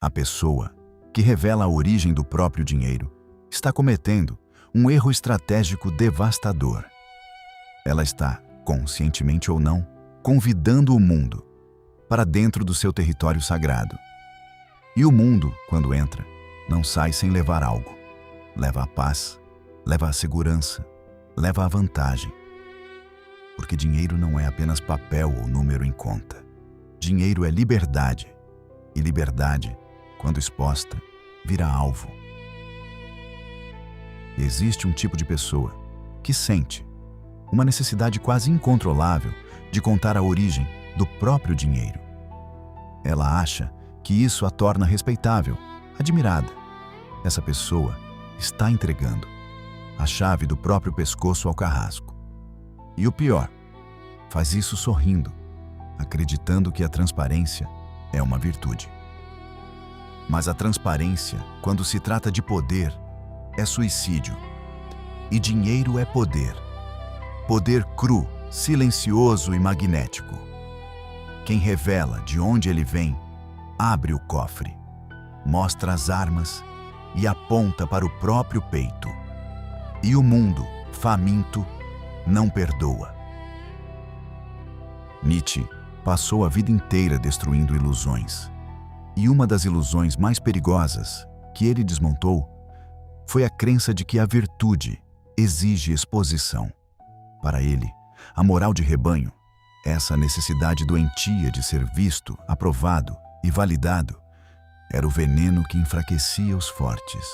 A pessoa que revela a origem do próprio dinheiro está cometendo um erro estratégico devastador. Ela está, conscientemente ou não, convidando o mundo para dentro do seu território sagrado. E o mundo, quando entra, não sai sem levar algo. Leva a paz, leva a segurança, leva a vantagem. Porque dinheiro não é apenas papel ou número em conta. Dinheiro é liberdade. E liberdade, quando exposta, vira alvo. Existe um tipo de pessoa que sente uma necessidade quase incontrolável de contar a origem do próprio dinheiro. Ela acha que isso a torna respeitável, admirada. Essa pessoa está entregando a chave do próprio pescoço ao carrasco. E o pior, faz isso sorrindo, acreditando que a transparência é uma virtude. Mas a transparência, quando se trata de poder, é suicídio. E dinheiro é poder. Poder cru, silencioso e magnético. Quem revela de onde ele vem, abre o cofre, mostra as armas e aponta para o próprio peito. E o mundo, faminto, não perdoa. Nietzsche passou a vida inteira destruindo ilusões. E uma das ilusões mais perigosas que ele desmontou foi a crença de que a virtude exige exposição. Para ele, a moral de rebanho, essa necessidade doentia de ser visto, aprovado e validado, era o veneno que enfraquecia os fortes.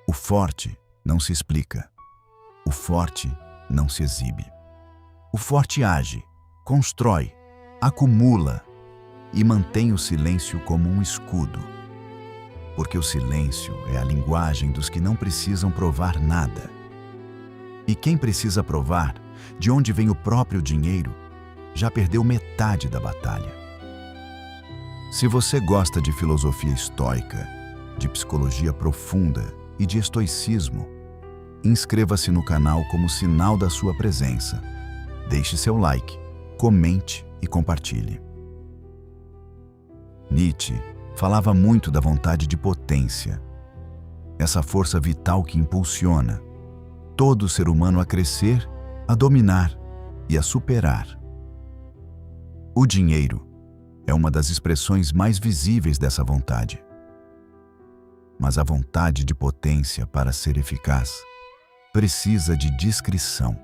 O forte não se explica. O forte não se exibe. O forte age, constrói, acumula e mantém o silêncio como um escudo. Porque o silêncio é a linguagem dos que não precisam provar nada. E quem precisa provar de onde vem o próprio dinheiro já perdeu metade da batalha. Se você gosta de filosofia estoica, de psicologia profunda e de estoicismo, inscreva-se no canal como sinal da sua presença. Deixe seu like, comente e compartilhe. Nietzsche falava muito da vontade de potência, essa força vital que impulsiona todo ser humano a crescer, a dominar e a superar. O dinheiro é uma das expressões mais visíveis dessa vontade. Mas a vontade de potência, para ser eficaz, precisa de discrição.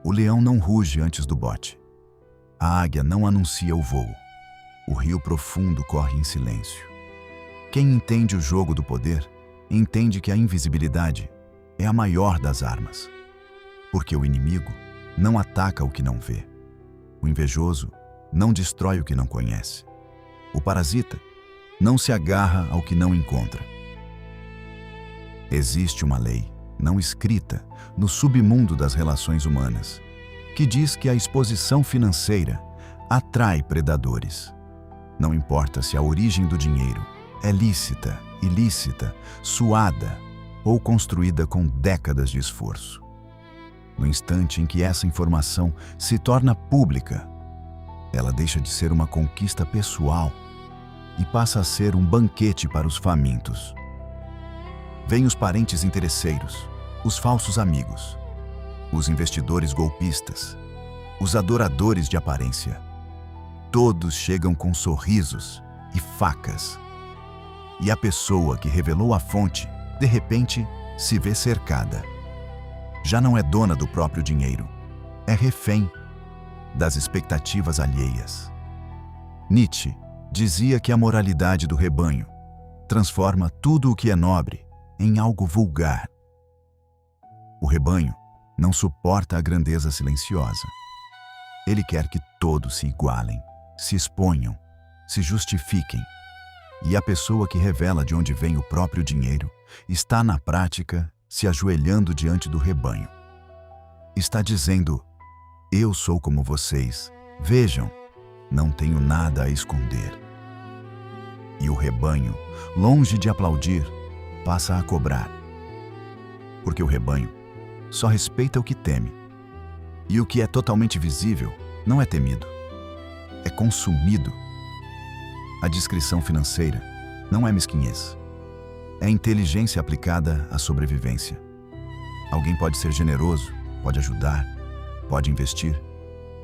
O leão não ruge antes do bote. A águia não anuncia o voo. O rio profundo corre em silêncio. Quem entende o jogo do poder, entende que a invisibilidade é a maior das armas. Porque o inimigo não ataca o que não vê. O invejoso não destrói o que não conhece. O parasita não se agarra ao que não encontra. Existe uma lei, não escrita, no submundo das relações humanas, que diz que a exposição financeira atrai predadores. Não importa se a origem do dinheiro é lícita, ilícita, suada ou construída com décadas de esforço. No instante em que essa informação se torna pública, ela deixa de ser uma conquista pessoal e passa a ser um banquete para os famintos. Vêm os parentes interesseiros, os falsos amigos, os investidores golpistas, os adoradores de aparência. Todos chegam com sorrisos e facas. E a pessoa que revelou a fonte, de repente, se vê cercada. Já não é dona do próprio dinheiro, é refém das expectativas alheias. Nietzsche dizia que a moralidade do rebanho transforma tudo o que é nobre em algo vulgar. O rebanho não suporta a grandeza silenciosa. Ele quer que todos se igualem, se exponham, se justifiquem. E a pessoa que revela de onde vem o próprio dinheiro está, na prática, se ajoelhando diante do rebanho. Está dizendo: eu sou como vocês, vejam, não tenho nada a esconder. E o rebanho, longe de aplaudir, passa a cobrar. Porque o rebanho só respeita o que teme. E o que é totalmente visível não é temido, é consumido. A discrição financeira não é mesquinhez. É inteligência aplicada à sobrevivência. Alguém pode ser generoso, pode ajudar, pode investir,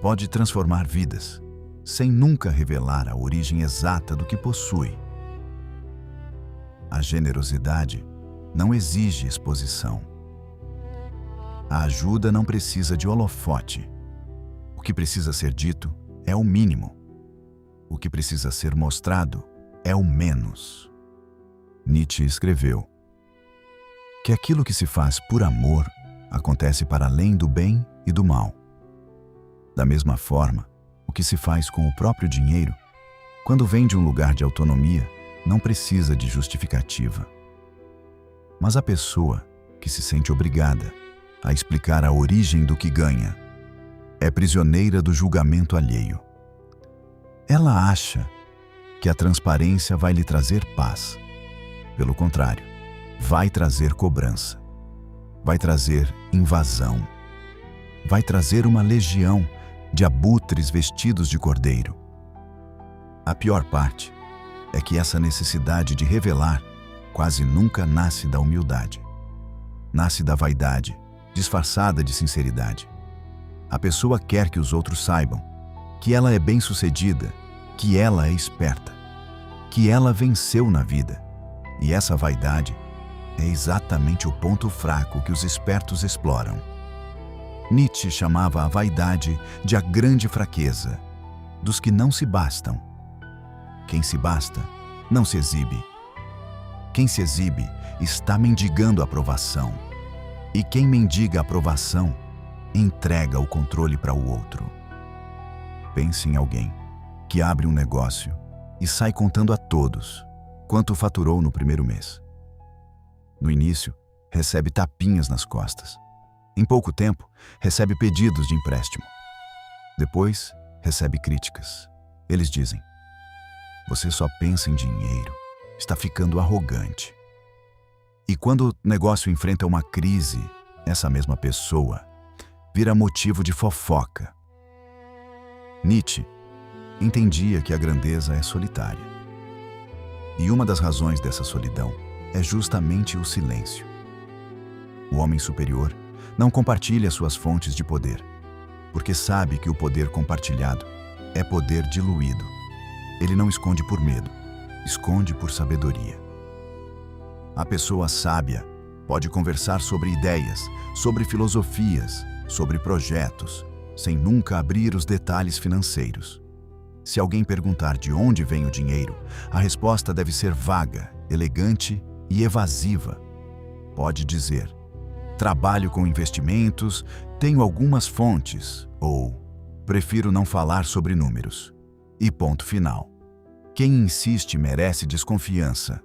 pode transformar vidas, sem nunca revelar a origem exata do que possui. A generosidade não exige exposição. A ajuda não precisa de holofote. O que precisa ser dito é o mínimo. O que precisa ser mostrado é o menos. Nietzsche escreveu que aquilo que se faz por amor acontece para além do bem e do mal. Da mesma forma, o que se faz com o próprio dinheiro, quando vem de um lugar de autonomia, não precisa de justificativa. Mas a pessoa que se sente obrigada a explicar a origem do que ganha é prisioneira do julgamento alheio. Ela acha que a transparência vai lhe trazer paz. Pelo contrário, vai trazer cobrança, vai trazer invasão, vai trazer uma legião de abutres vestidos de cordeiro. A pior parte é que essa necessidade de revelar quase nunca nasce da humildade. Nasce da vaidade, disfarçada de sinceridade. A pessoa quer que os outros saibam que ela é bem-sucedida, que ela é esperta, que ela venceu na vida. E essa vaidade é exatamente o ponto fraco que os espertos exploram. Nietzsche chamava a vaidade de a grande fraqueza dos que não se bastam. Quem se basta não se exibe. Quem se exibe está mendigando aprovação. E quem mendiga aprovação entrega o controle para o outro. Pense em alguém que abre um negócio e sai contando a todos quanto faturou no primeiro mês. No início, recebe tapinhas nas costas. Em pouco tempo, recebe pedidos de empréstimo. Depois, recebe críticas. Eles dizem: "Você só pensa em dinheiro, está ficando arrogante." E quando o negócio enfrenta uma crise, essa mesma pessoa vira motivo de fofoca. Nietzsche entendia que a grandeza é solitária. E uma das razões dessa solidão é justamente o silêncio. O homem superior não compartilha suas fontes de poder, porque sabe que o poder compartilhado é poder diluído. Ele não esconde por medo, esconde por sabedoria. A pessoa sábia pode conversar sobre ideias, sobre filosofias, sobre projetos, sem nunca abrir os detalhes financeiros. Se alguém perguntar de onde vem o dinheiro, a resposta deve ser vaga, elegante e evasiva. Pode dizer: "Trabalho com investimentos, tenho algumas fontes", ou "Prefiro não falar sobre números." E ponto final. Quem insiste merece desconfiança.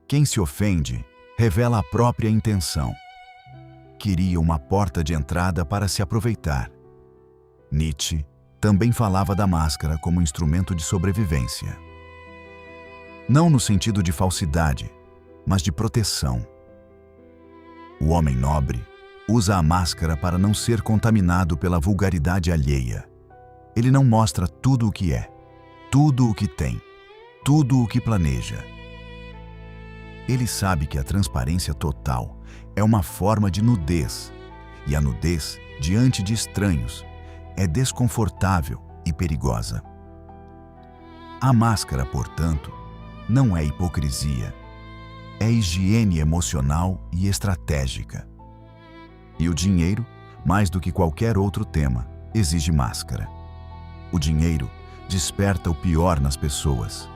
Quem se ofende revela a própria intenção. Queria uma porta de entrada para se aproveitar. Nietzsche também falava da máscara como instrumento de sobrevivência. Não no sentido de falsidade, mas de proteção. O homem nobre usa a máscara para não ser contaminado pela vulgaridade alheia. Ele não mostra tudo o que é, tudo o que tem, tudo o que planeja. Ele sabe que a transparência total é uma forma de nudez, e a nudez diante de estranhos é desconfortável e perigosa. A máscara, portanto, não é hipocrisia, é higiene emocional e estratégica. E o dinheiro, mais do que qualquer outro tema, exige máscara. O dinheiro desperta o pior nas pessoas.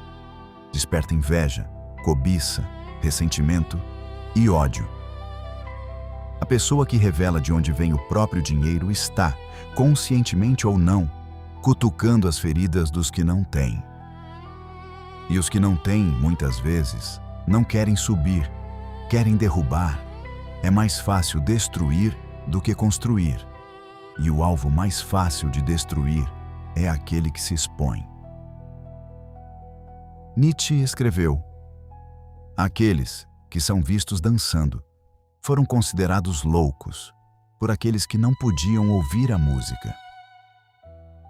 Desperta inveja, cobiça, ressentimento e ódio. A pessoa que revela de onde vem o próprio dinheiro está, conscientemente ou não, cutucando as feridas dos que não têm. E os que não têm, muitas vezes, não querem subir, querem derrubar. É mais fácil destruir do que construir. E o alvo mais fácil de destruir é aquele que se expõe. Nietzsche escreveu: "Aqueles que são vistos dançando foram considerados loucos por aqueles que não podiam ouvir a música."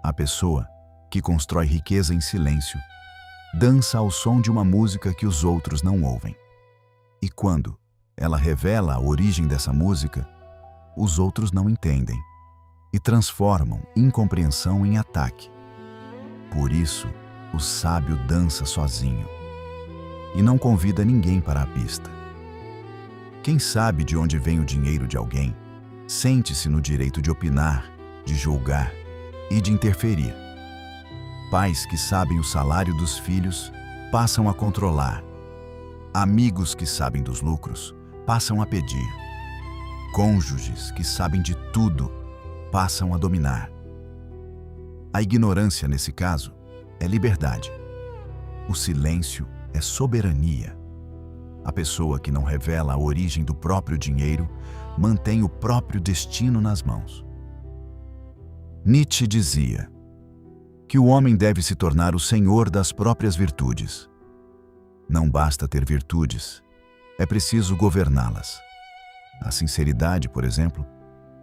A pessoa que constrói riqueza em silêncio dança ao som de uma música que os outros não ouvem. E quando ela revela a origem dessa música, os outros não entendem e transformam incompreensão em ataque. Por isso, o sábio dança sozinho e não convida ninguém para a pista. Quem sabe de onde vem o dinheiro de alguém, sente-se no direito de opinar, de julgar e de interferir. Pais que sabem o salário dos filhos passam a controlar. Amigos que sabem dos lucros passam a pedir. Cônjuges que sabem de tudo passam a dominar. A ignorância, nesse caso, é liberdade. O silêncio é soberania. A pessoa que não revela a origem do próprio dinheiro mantém o próprio destino nas mãos. Nietzsche dizia que o homem deve se tornar o senhor das próprias virtudes. Não basta ter virtudes, é preciso governá-las. A sinceridade, por exemplo,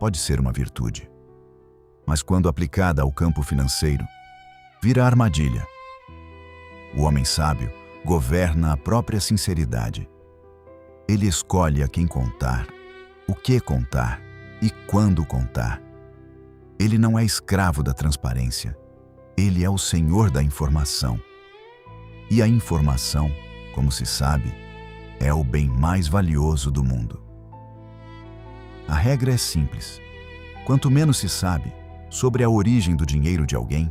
pode ser uma virtude. Mas quando aplicada ao campo financeiro, vira armadilha. O homem sábio governa a própria sinceridade. Ele escolhe a quem contar, o que contar e quando contar. Ele não é escravo da transparência. Ele é o senhor da informação. E a informação, como se sabe, é o bem mais valioso do mundo. A regra é simples. Quanto menos se sabe sobre a origem do dinheiro de alguém,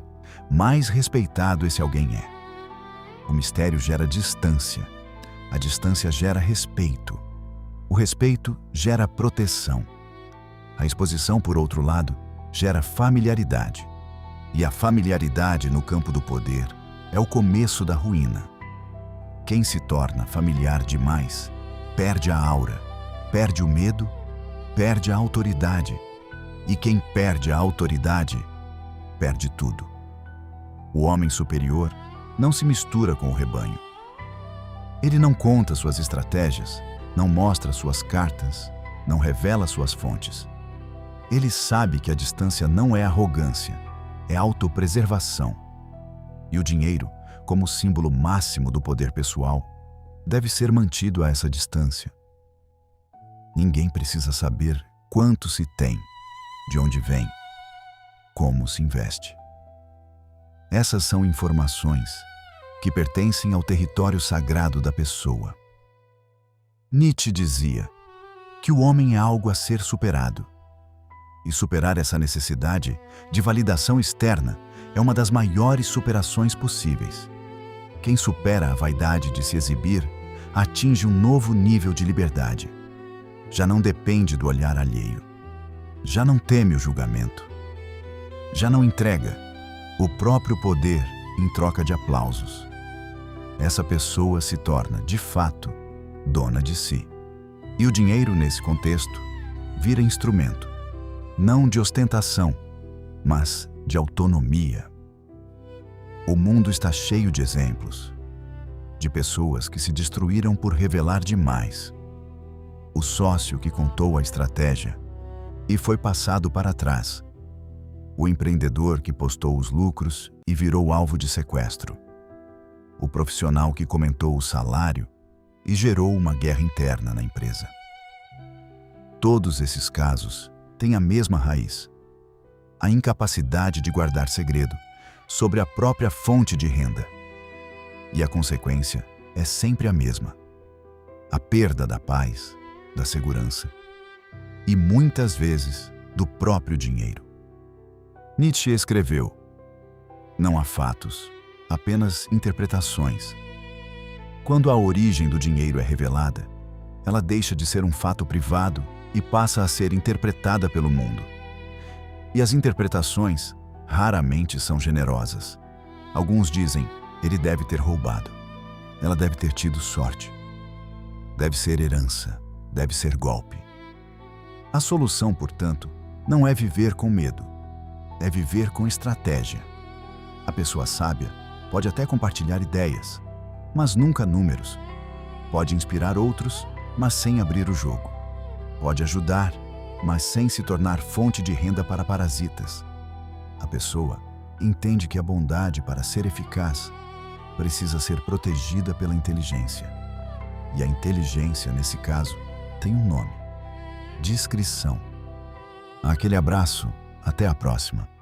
mais respeitado esse alguém é. O mistério gera distância. A distância gera respeito. O respeito gera proteção. A exposição, por outro lado, gera familiaridade. E a familiaridade no campo do poder é o começo da ruína. Quem se torna familiar demais perde a aura, perde o medo, perde a autoridade. E quem perde a autoridade, perde tudo. O homem superior não se mistura com o rebanho. Ele não conta suas estratégias, não mostra suas cartas, não revela suas fontes. Ele sabe que a distância não é arrogância, é autopreservação. E o dinheiro, como símbolo máximo do poder pessoal, deve ser mantido a essa distância. Ninguém precisa saber quanto se tem, de onde vem, como se investe. Essas são informações que pertencem ao território sagrado da pessoa. Nietzsche dizia que o homem é algo a ser superado. E superar essa necessidade de validação externa é uma das maiores superações possíveis. Quem supera a vaidade de se exibir atinge um novo nível de liberdade. Já não depende do olhar alheio. Já não teme o julgamento. Já não entrega o próprio poder em troca de aplausos. Essa pessoa se torna, de fato, dona de si. E o dinheiro, nesse contexto, vira instrumento, não de ostentação, mas de autonomia. O mundo está cheio de exemplos, de pessoas que se destruíram por revelar demais. O sócio que contou a estratégia e foi passado para trás. O empreendedor que postou os lucros e virou alvo de sequestro. O profissional que comentou o salário e gerou uma guerra interna na empresa. Todos esses casos têm a mesma raiz: a incapacidade de guardar segredo sobre a própria fonte de renda. E a consequência é sempre a mesma: a perda da paz, da segurança e, muitas vezes, do próprio dinheiro. Nietzsche escreveu: não há fatos, apenas interpretações. Quando a origem do dinheiro é revelada, ela deixa de ser um fato privado e passa a ser interpretada pelo mundo. E as interpretações raramente são generosas. Alguns dizem: ele deve ter roubado, ela deve ter tido sorte, deve ser herança, deve ser golpe. A solução, portanto, não é viver com medo, é viver com estratégia. A pessoa sábia pode até compartilhar ideias, mas nunca números. Pode inspirar outros, mas sem abrir o jogo. Pode ajudar, mas sem se tornar fonte de renda para parasitas. A pessoa entende que a bondade, para ser eficaz, precisa ser protegida pela inteligência. E a inteligência, nesse caso, tem um nome: discrição. Aquele abraço, até a próxima.